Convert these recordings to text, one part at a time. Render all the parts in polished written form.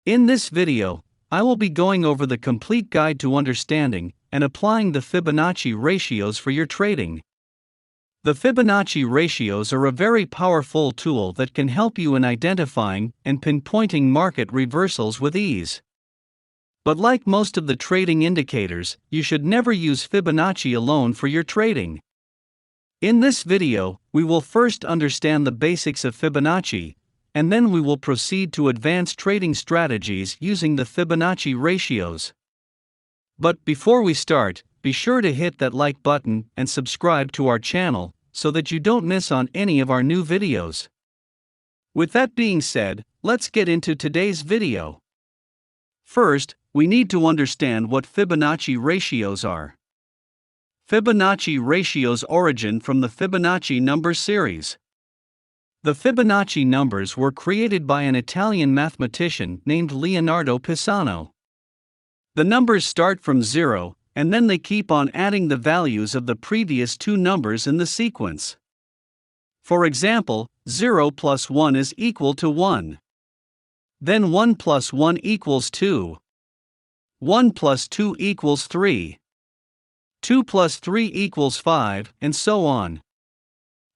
In this video, I will be going over the complete guide to understanding and applying the Fibonacci ratios for your trading. The Fibonacci ratios are a very powerful tool that can help you in identifying and pinpointing market reversals with ease. But like most of the trading indicators, you should never use Fibonacci alone for your trading. In this video, we will first understand the basics of Fibonacci, and then we will proceed to advanced trading strategies using the Fibonacci ratios. But before we start, be sure to hit that like button and subscribe to our channel so that you don't miss on any of our new videos. With that being said, let's get into today's video. First, we need to understand what Fibonacci ratios are. Fibonacci ratios origin from the Fibonacci number series. The Fibonacci numbers were created by an Italian mathematician named Leonardo Pisano. The numbers start from 0, and then they keep on adding the values of the previous two numbers in the sequence. For example, 0 plus 1 is equal to 1. Then 1 plus 1 equals 2. 1 plus 2 equals 3. 2 plus 3 equals 5, and so on.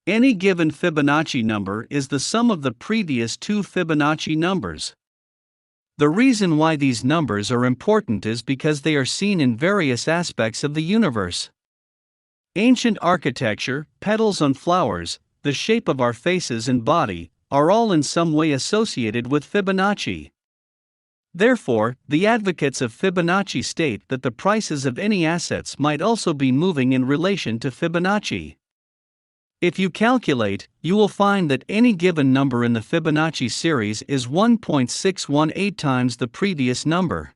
Any given Fibonacci number is the sum of the previous two Fibonacci numbers. The reason why these numbers are important is because they are seen in various aspects of the universe. Ancient architecture, petals on flowers, the shape of our faces and body, are all in some way associated with Fibonacci. Therefore, the advocates of Fibonacci state that the prices of any assets might also be moving in relation to Fibonacci. If you calculate, you will find that any given number in the Fibonacci series is 1.618 times the previous number.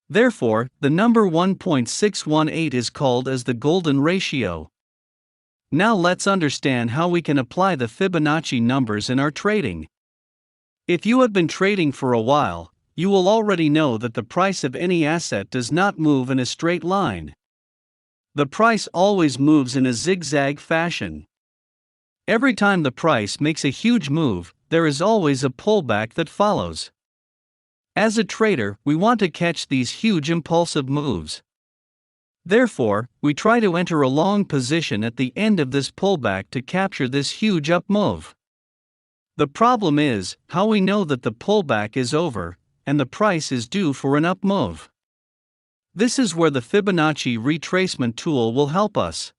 Therefore, the number 1.618 is called as the golden ratio. Now let's understand how we can apply the Fibonacci numbers in our trading. If you have been trading for a while, you will already know that the price of any asset does not move in a straight line. The price always moves in a zigzag fashion. Every time the price makes a huge move, there is always a pullback that follows. As a trader, we want to catch these huge impulsive moves. Therefore, we try to enter a long position at the end of this pullback to capture this huge up move. The problem is how we know that the pullback is over and the price is due for an up move. This is where the Fibonacci retracement tool will help us.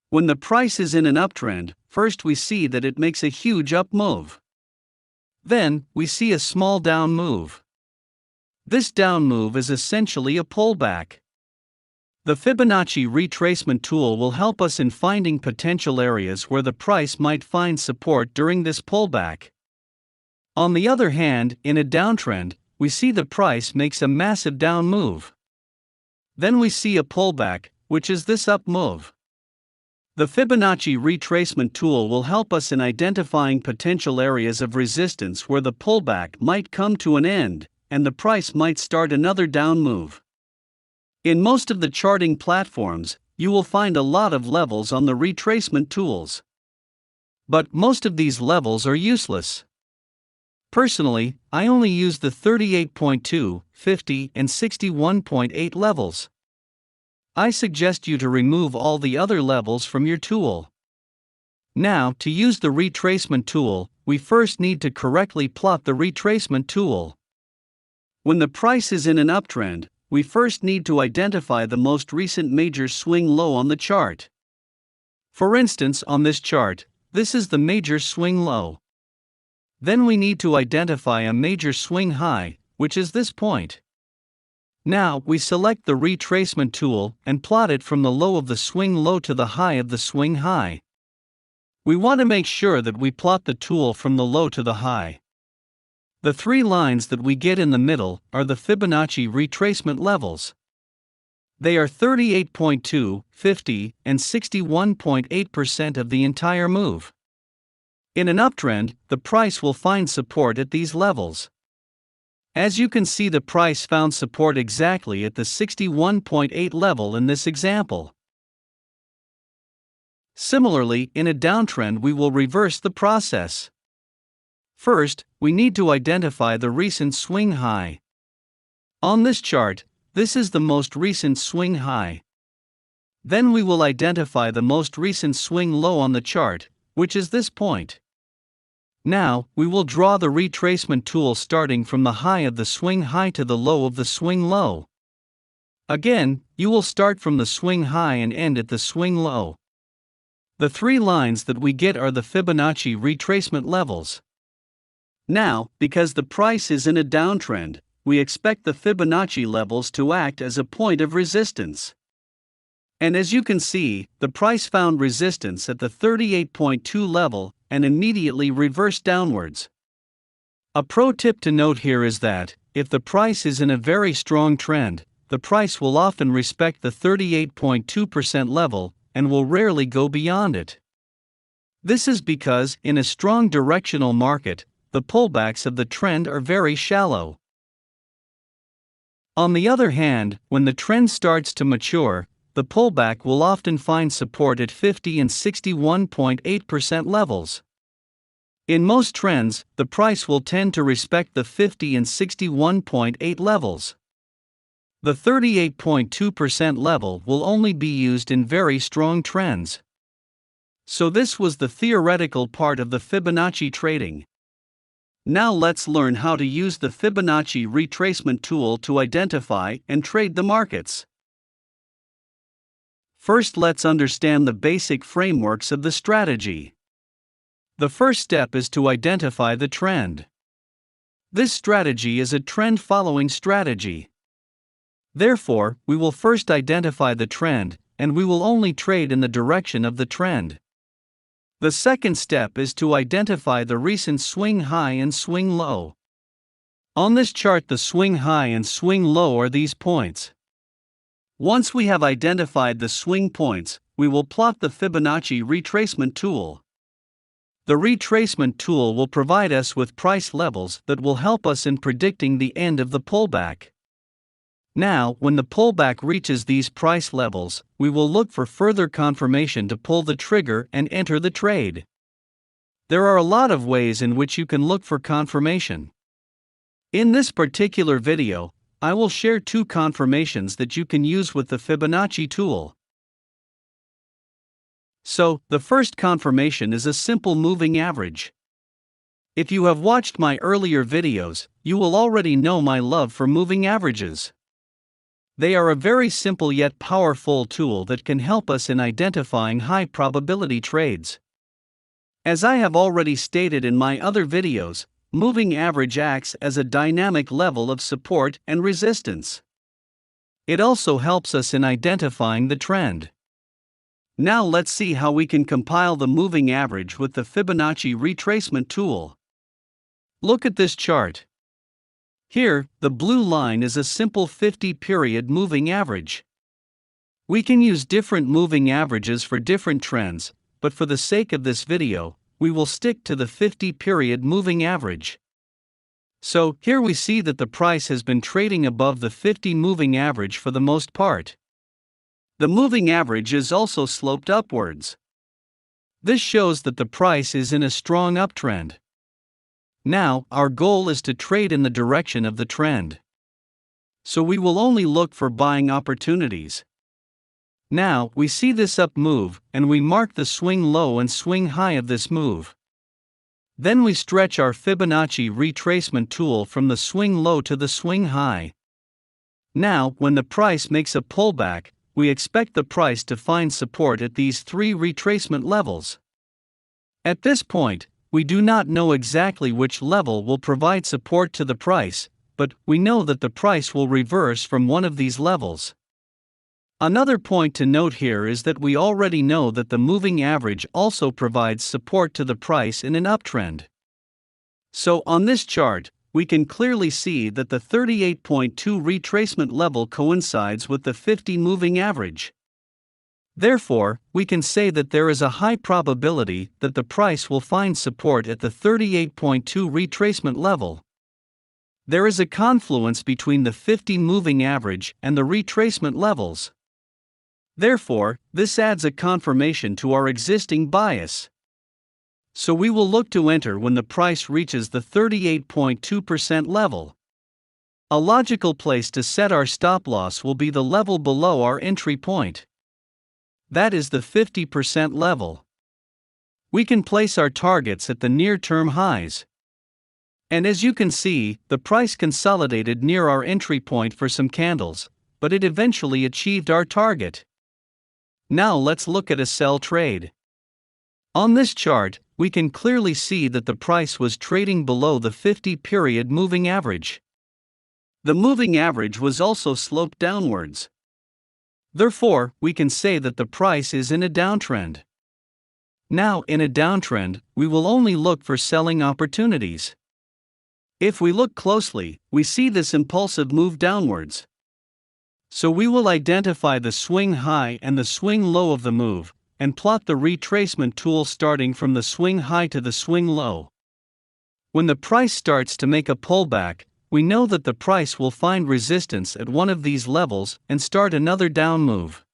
When the price is in an uptrend, first we see that it makes a huge up move. Then, we see a small down move. This down move is essentially a pullback. The Fibonacci retracement tool will help us in finding potential areas where the price might find support during this pullback. On the other hand, in a downtrend, we see the price makes a massive down move. Then we see a pullback, which is this up move. The Fibonacci retracement tool will help us in identifying potential areas of resistance where the pullback might come to an end, and the price might start another down move. In most of the charting platforms, you will find a lot of levels on the retracement tools. But most of these levels are useless. Personally, I only use the 38.2, 50, and 61.8 levels. I suggest you to remove all the other levels from your tool. Now, to use the retracement tool, we first need to correctly plot the retracement tool. When the price is in an uptrend, we first need to identify the most recent major swing low on the chart. For instance, on this chart, this is the major swing low. Then we need to identify a major swing high, which is this point. Now, we select the retracement tool and plot it from the low of the swing low to the high of the swing high. We want to make sure that we plot the tool from the low to the high. The three lines that we get in the middle are the Fibonacci retracement levels. They are 38.2, 50, and 61.8% of the entire move. In an uptrend, the price will find support at these levels. As you can see, the price found support exactly at the 61.8 level in this example. Similarly, in a downtrend we will reverse the process. First, we need to identify the recent swing high. On this chart, this is the most recent swing high. Then we will identify the most recent swing low on the chart, which is this point. Now, we will draw the retracement tool starting from the high of the swing high to the low of the swing low. Again, you will start from the swing high and end at the swing low. The three lines that we get are the Fibonacci retracement levels. Now, because the price is in a downtrend, we expect the Fibonacci levels to act as a point of resistance. And as you can see, the price found resistance at the 38.2 level and immediately reversed downwards. A pro tip to note here is that, if the price is in a very strong trend, the price will often respect the 38.2% level and will rarely go beyond it. This is because, in a strong directional market, the pullbacks of the trend are very shallow. On the other hand, when the trend starts to mature, the pullback will often find support at 50 and 61.8% levels. In most trends, the price will tend to respect the 50 and 61.8 levels. The 38.2% level will only be used in very strong trends. So this was the theoretical part of the Fibonacci trading. Now let's learn how to use the Fibonacci retracement tool to identify and trade the markets. First, let's understand the basic frameworks of the strategy. The first step is to identify the trend. This strategy is a trend-following strategy. Therefore, we will first identify the trend, and we will only trade in the direction of the trend. The second step is to identify the recent swing high and swing low. On this chart, the swing high and swing low are these points. Once we have identified the swing points, we will plot the Fibonacci retracement tool. The retracement tool will provide us with price levels that will help us in predicting the end of the pullback. Now, when the pullback reaches these price levels, we will look for further confirmation to pull the trigger and enter the trade. There are a lot of ways in which you can look for confirmation. In this particular video, I will share two confirmations that you can use with the Fibonacci tool. So, the first confirmation is a simple moving average. If you have watched my earlier videos, you will already know my love for moving averages. They are a very simple yet powerful tool that can help us in identifying high probability trades. As I have already stated in my other videos, moving average acts as a dynamic level of support and resistance. It also helps us in identifying the trend. Now let's see how we can compile the moving average with the Fibonacci retracement tool. Look at this chart. Here, the blue line is a simple 50-period moving average. We can use different moving averages for different trends, but for the sake of this video, we will stick to the 50-period moving average. So, here we see that the price has been trading above the 50 moving average for the most part. The moving average is also sloped upwards. This shows that the price is in a strong uptrend. Now, our goal is to trade in the direction of the trend. So we will only look for buying opportunities. Now, we see this up move, and we mark the swing low and swing high of this move. Then we stretch our Fibonacci retracement tool from the swing low to the swing high. Now, when the price makes a pullback, we expect the price to find support at these three retracement levels. At this point, we do not know exactly which level will provide support to the price, but we know that the price will reverse from one of these levels. Another point to note here is that we already know that the moving average also provides support to the price in an uptrend. So on this chart, we can clearly see that the 38.2 retracement level coincides with the 50 moving average. Therefore, we can say that there is a high probability that the price will find support at the 38.2 retracement level. There is a confluence between the 50 moving average and the retracement levels. Therefore, this adds a confirmation to our existing bias. So we will look to enter when the price reaches the 38.2% level. A logical place to set our stop loss will be the level below our entry point. That is the 50% level. We can place our targets at the near-term highs. And as you can see, the price consolidated near our entry point for some candles, but it eventually achieved our target. Now let's look at a sell trade. On this chart, we can clearly see that the price was trading below the 50-period moving average. The moving average was also sloped downwards. Therefore, we can say that the price is in a downtrend. Now, in a downtrend, we will only look for selling opportunities. If we look closely, we see this impulsive move downwards. So we will identify the swing high and the swing low of the move, and plot the retracement tool starting from the swing high to the swing low. When the price starts to make a pullback, we know that the price will find resistance at one of these levels and start another down move.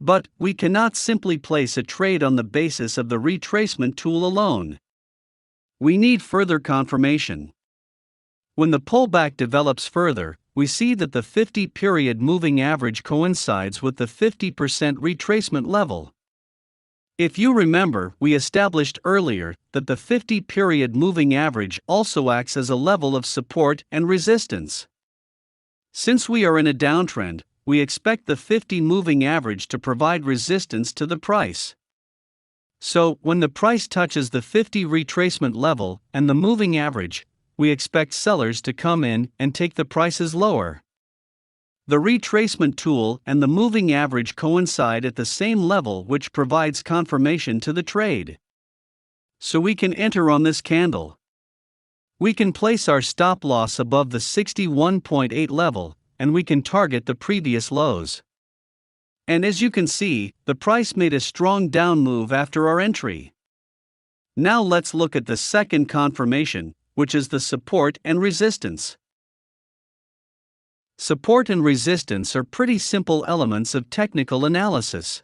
But we cannot simply place a trade on the basis of the retracement tool alone. We need further confirmation. When the pullback develops further, we see that the 50-period moving average coincides with the 50% retracement level. If you remember, we established earlier that the 50-period moving average also acts as a level of support and resistance. Since we are in a downtrend, we expect the 50 moving average to provide resistance to the price. So, when the price touches the 50 retracement level and the moving average, we expect sellers to come in and take the prices lower. The retracement tool and the moving average coincide at the same level, which provides confirmation to the trade. So we can enter on this candle. We can place our stop loss above the 61.8 level, and we can target the previous lows. And as you can see, the price made a strong down move after our entry. Now let's look at the second confirmation, which is the support and resistance. Support and resistance are pretty simple elements of technical analysis.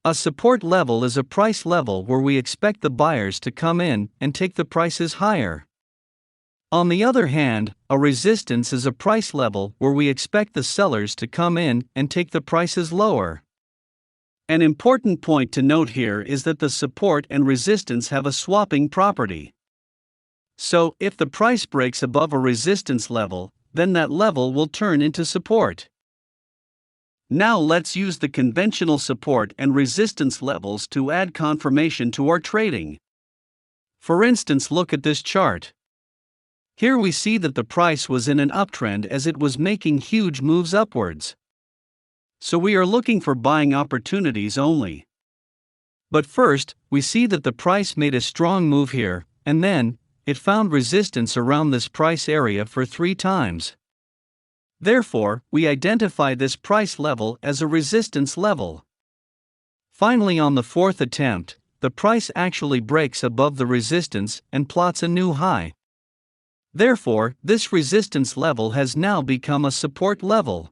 A support level is a price level where we expect the buyers to come in and take the prices higher. On the other hand, a resistance is a price level where we expect the sellers to come in and take the prices lower. An important point to note here is that the support and resistance have a swapping property. So, if the price breaks above a resistance level, then that level will turn into support. Now let's use the conventional support and resistance levels to add confirmation to our trading. For instance, look at this chart. Here we see that the price was in an uptrend as it was making huge moves upwards. So we are looking for buying opportunities only. But first, we see that the price made a strong move here, and then, it found resistance around this price area for 3 times. Therefore, we identify this price level as a resistance level. Finally, on the 4th attempt, the price actually breaks above the resistance and plots a new high. Therefore, this resistance level has now become a support level.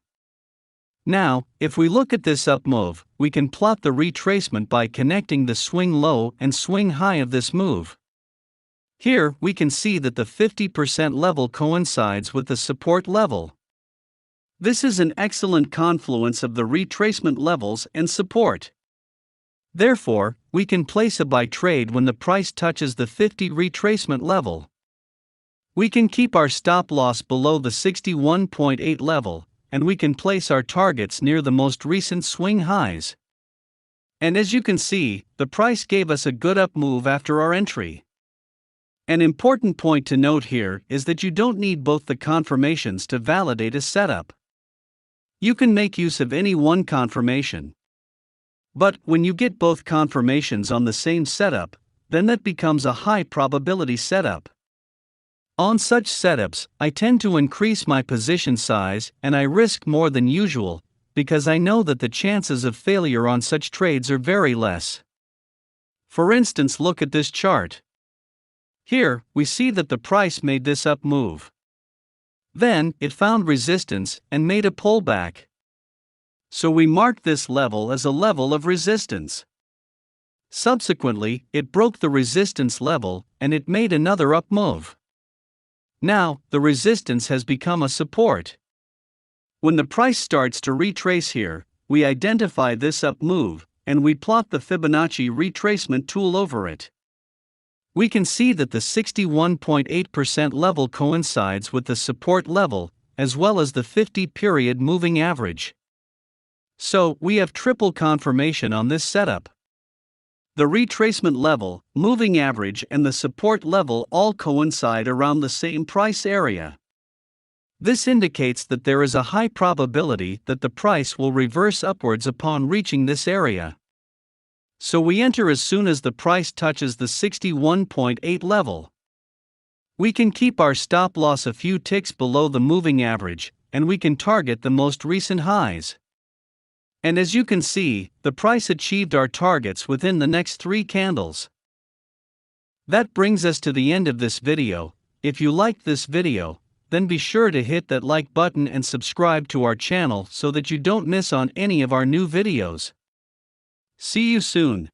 Now, if we look at this up move, we can plot the retracement by connecting the swing low and swing high of this move. Here, we can see that the 50% level coincides with the support level. This is an excellent confluence of the retracement levels and support. Therefore, we can place a buy trade when the price touches the 50 retracement level. We can keep our stop loss below the 61.8 level, and we can place our targets near the most recent swing highs. And as you can see, the price gave us a good up move after our entry. An important point to note here is that you don't need both the confirmations to validate a setup. You can make use of any one confirmation. But when you get both confirmations on the same setup, then that becomes a high probability setup. On such setups, I tend to increase my position size and I risk more than usual, because I know that the chances of failure on such trades are very less. For instance, look at this chart. Here, we see that the price made this up move. Then, it found resistance and made a pullback. So we marked this level as a level of resistance. Subsequently, it broke the resistance level and it made another up move. Now, the resistance has become a support. When the price starts to retrace here, we identify this up move, and we plot the Fibonacci retracement tool over it. We can see that the 61.8% level coincides with the support level, as well as the 50-period moving average. So, we have triple confirmation on this setup. The retracement level, moving average, and the support level all coincide around the same price area. This indicates that there is a high probability that the price will reverse upwards upon reaching this area. So we enter as soon as the price touches the 61.8 level. We can keep our stop loss a few ticks below the moving average, and we can target the most recent highs. And as you can see, the price achieved our targets within the next 3 candles. That brings us to the end of this video. If you liked this video, then be sure to hit that like button and subscribe to our channel so that you don't miss on any of our new videos. See you soon.